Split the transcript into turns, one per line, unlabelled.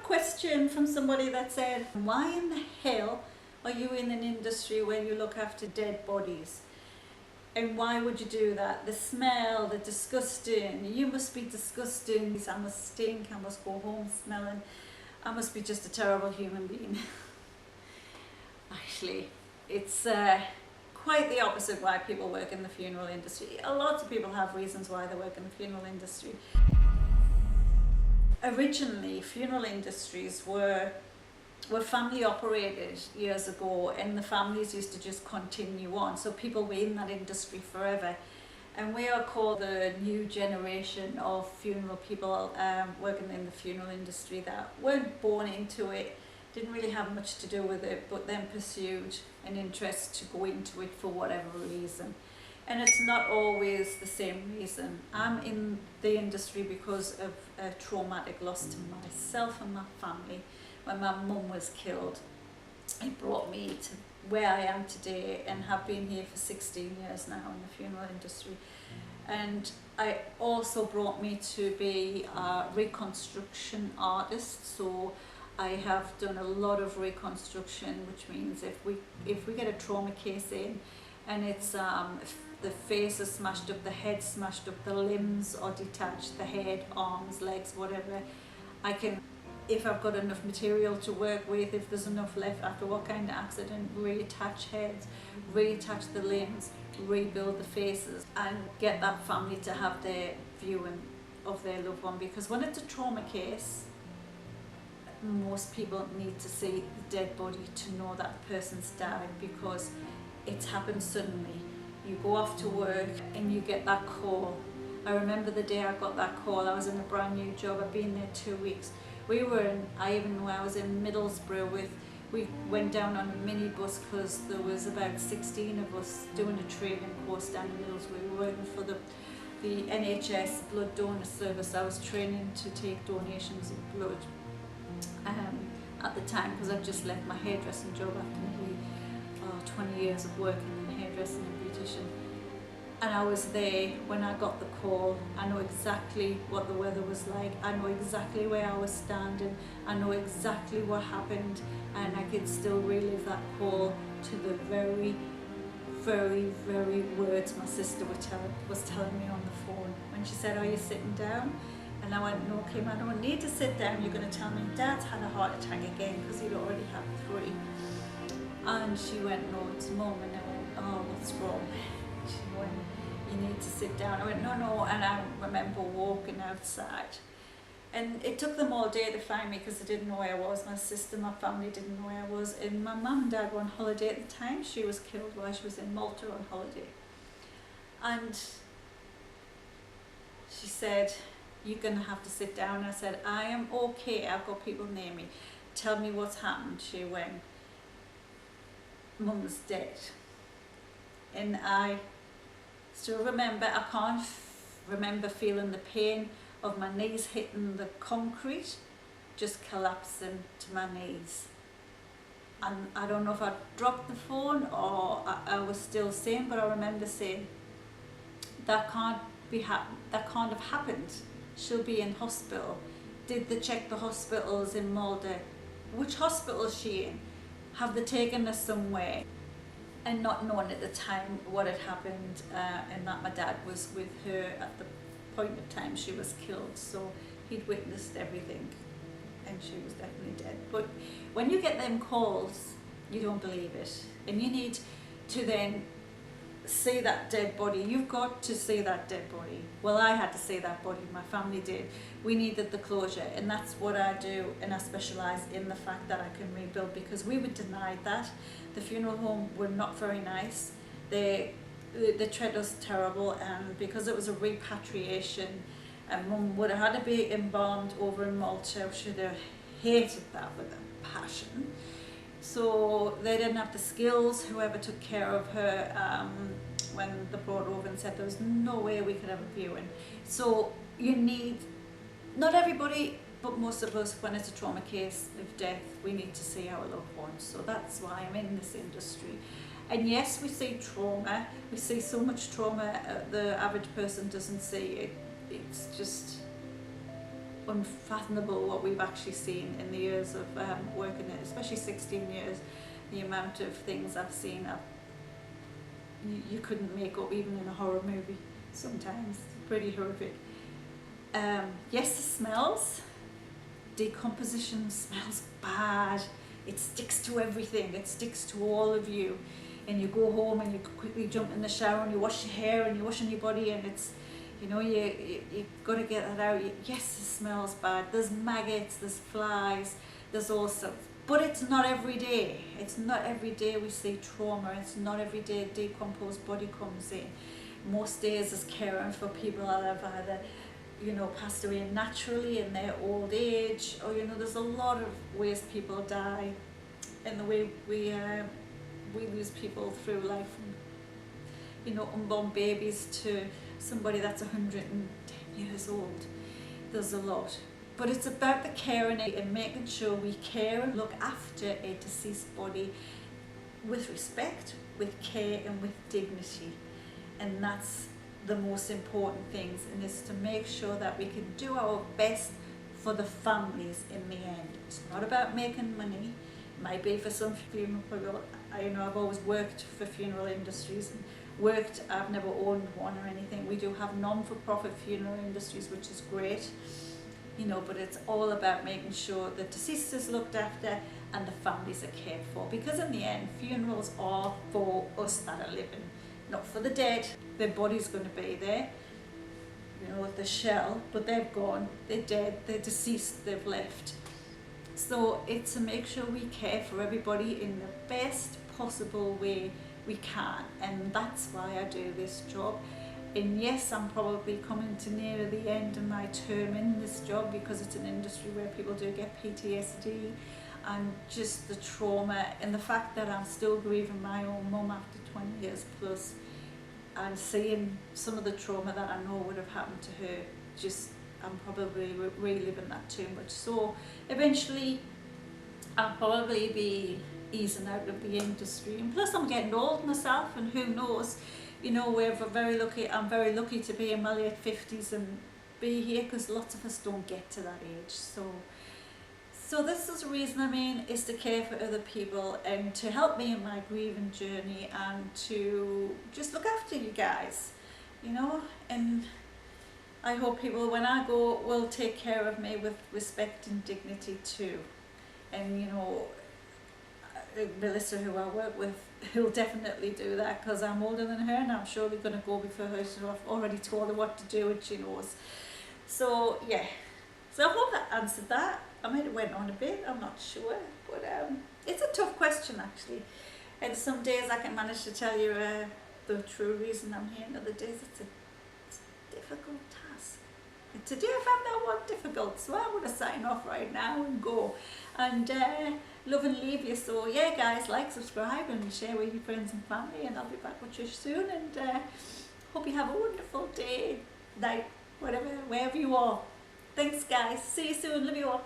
question from somebody that said, why in the hell are you in an industry where you look after dead bodies? And why would you do that? The smell, the disgusting, you must be disgusting, I must stink, I must go home smelling, I must be just a terrible human being. Actually, it's quite the opposite why people work in the funeral industry. A lot of people have reasons why they work in the funeral industry. Originally, funeral industries were family operated years ago, and the families used to just continue on, so people were in that industry forever. And we are called the new generation of funeral people working in the funeral industry that weren't born into it, didn't really have much to do with it, but then pursued an interest to go into it for whatever reason. And it's not always the same reason. I'm in the industry because of a traumatic loss to myself and my family. When my mum was killed, it brought me to where I am today, and have been here for 16 years now in the funeral industry. And it also brought me to be a reconstruction artist. So I have done a lot of reconstruction, which means if we get a trauma case in, and it's the face is smashed up, the head smashed up, the limbs are detached, the head, arms, legs, whatever, I can, if I've got enough material to work with, if there's enough left after what kind of accident, reattach heads, reattach the limbs, rebuild the faces, and get that family to have their viewing of their loved one. Because when it's a trauma case, most people need to see the dead body to know that the person's died, because it's happened suddenly. You go off to work and you get that call. I remember the day I got that call. I was in a brand new job. I'd been there 2 weeks. I even know I was in Middlesbrough we went down on a minibus because there was about 16 of us doing a training course down in Middlesbrough. We were working for the NHS blood donor service. I was training to take donations of blood at the time, because I've just left my hairdressing job after nearly 20 years of working in hairdressing and beautician. And I was there when I got the call. I know exactly what the weather was like. I know exactly where I was standing. I know exactly what happened, and I could still relive that call to the very, very, very words my sister was telling me on the phone. When she said, "Are you sitting down?" And I went, "No, Kim, I don't need to sit down. You're going to tell me Dad's had a heart attack again," because he'd already had 3. And she went, "No, it's Mum." And I went, "Oh, what's wrong?" She went, "You need to sit down." I went, "No." And I remember walking outside. And it took them all day to find me, because they didn't know where I was. My sister, my family didn't know where I was. And my mum and dad were on holiday at the time. She was killed while she was in Malta on holiday. And she said, "You're going to have to sit down." I said, "I am okay. I've got people near me. Tell me what's happened." She went, "Mum's dead." And I still remember, I can't remember feeling the pain of my knees hitting the concrete, just collapsing to my knees. And I don't know if I dropped the phone or I was still sane, but I remember saying, that can't have happened. She'll be in hospital. Did they check the hospitals in Malta? Which hospital is she in? Have they taken her somewhere? And not knowing at the time what had happened, and that my dad was with her at the point of time she was killed, so he'd witnessed everything, and she was definitely dead. But when you get them calls, you don't believe it, and you need to then see that dead body. You've got to see that dead body. Well, I had to see that body, my family did. We needed the closure, and that's what I do, and I specialise in the fact that I can rebuild, because we were denied that. The funeral home were not very nice. They treated us terrible, and because it was a repatriation, and Mum would have had to be embalmed over in Malta. She'd have hated that with a passion. So they didn't have the skills, whoever took care of her, when they brought her over, and said there was no way we could have a viewing. So you need, not everybody, but most of us, when it's a trauma case of death, we need to see our loved ones. So that's why I'm in this industry. And yes, we see trauma. We see so much trauma the average person doesn't see it. It's just, unfathomable what we've actually seen in the years of working it, especially 16 years. The amount of things I've seen, you couldn't make up even in a horror movie sometimes. Pretty horrific. Yes, the smells. Decomposition smells bad. It sticks to everything. It sticks to all of you. And you go home and you quickly jump in the shower and you wash your hair and you're washing your body, and it's, you know, you've got to get that out. Yes, it smells bad. There's maggots, there's flies, there's all sorts. But it's not every day. It's not every day we see trauma. It's not every day a decomposed body comes in. Most days is caring for people that have either, you know, passed away naturally in their old age, or, you know, there's a lot of ways people die, and the way we lose people through life, from, you know, unborn babies to somebody that's 110 years old. There's a lot. But it's about the caring and making sure we care and look after a deceased body with respect, with care and with dignity. And that's the most important things, and is to make sure that we can do our best for the families in the end. It's not about making money. It might be for some funeral people. I've always worked for funeral industries and I've never owned one or anything. We do have non-for-profit funeral industries, which is great, you know, but it's all about making sure the deceased is looked after and the families are cared for, because in the end, funerals are for us that are living, not for the dead. Their body's going to be there, you know, the shell, but they've gone, they're dead, they're deceased, they've left. So it's to make sure we care for everybody in the best possible way we can, and that's why I do this job. And yes, I'm probably coming to near the end of my term in this job, because it's an industry where people do get PTSD, and just the trauma, and the fact that I'm still grieving my own mum after 20 years plus, and seeing some of the trauma that I know would have happened to her. Just, I'm probably reliving that too much. So eventually I'll probably be easing out of the industry, and plus I'm getting old myself, and who knows, you know, I'm very lucky to be in my late 50s and be here, because lots of us don't get to that age. So this is the reason I'm in, is to care for other people and to help me in my grieving journey, and to just look after you guys, you know. And I hope people, when I go, will take care of me with respect and dignity too. And, you know, Melissa, who I work with, he'll definitely do that, because I'm older than her, and I'm surely going to go before her, so I've already told her what to do and she knows. So yeah, so I hope that answered that. I might have went on a bit, I'm not sure, but it's a tough question actually, and some days I can manage to tell you the true reason I'm here, and other days it's a difficult task. And today I found that one difficult, so I'm going to sign off right now and go, and love and leave you. So yeah guys, like, subscribe and share with your friends and family, and I'll be back with you soon, and hope you have a wonderful day, night, whatever, wherever you are. Thanks guys, see you soon, love you all.